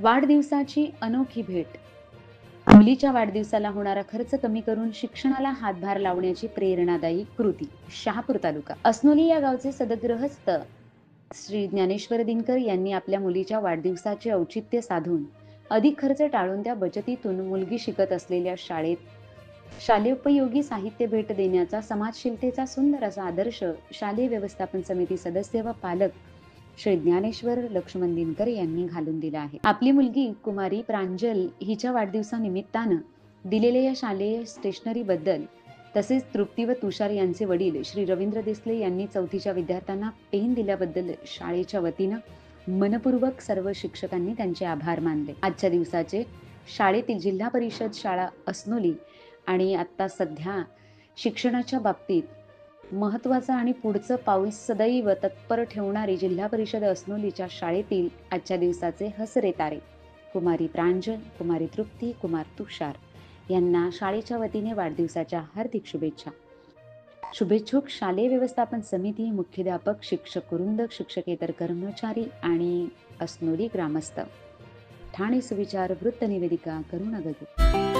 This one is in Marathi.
वाढदिवसाची अनोखी भेट. मुलीच्या वाढदिवसाला होणारा खर्च कमी करून शिक्षणाला हातभार लावण्याची प्रेरणादायी कृती. शहापूर तालुका अस्नोली या गावचे सदगृहस्थ श्री ज्ञानेश्वर दिनकर यांनी आपल्या मुलीच्या वाढदिवसाचे औचित्य साधून अधिक खर्च टाळून त्या बचतीतून मुलगी शिकत असलेल्या शाळेत शालेयोपयोगी साहित्य भेट देण्याचा समाजशीलतेचा सुंदर असा आदर्श शालेय व्यवस्थापन समिती सदस्य व पालक श्री ज्ञानेश्वर लक्ष्मण दिनकर यांनी घालून दिला आहे. आपली मुलगी कुमारी प्रांजल हिच्या वाढदिवसानिमित्तानं दिलेल्या या शालेय स्टेशनरी बद्दल तसेच तृप्ती व तुषार यांचे वडील श्री रवींद्र देसले यांनी चौथीच्या विद्यार्थ्यांना पेन दिल्याबद्दल शाळेच्या वतीनं मनपूर्वक सर्व शिक्षकांनी त्यांचे आभार मानले. आजच्या दिवसाचे शाळेतील जिल्हा परिषद शाळा अस्नोली आणि आता सध्या शिक्षणाच्या बाबतीत महत्त्वाचा आणि पुढचं पाऊल सदैव तत्पर ठेवणारी जिल्हा परिषद अस्नोलीच्या शाळेतील आजच्या दिवसाचे हसरे तारे कुमारी प्रांजल, कुमारी तृप्ती, कुमार तुषार यांना शाळेच्या वतीने वाढदिवसाच्या हार्दिक शुभेच्छा. शुभेच्छुक शालेय व्यवस्थापन समिती, मुख्याध्यापक, शिक्षक वृंद, शिक्षकेतर कर्मचारी आणि अस्नोली ग्रामस्थ. ठाणे सुविचार वृत्त निवेदिका करुणा गगे.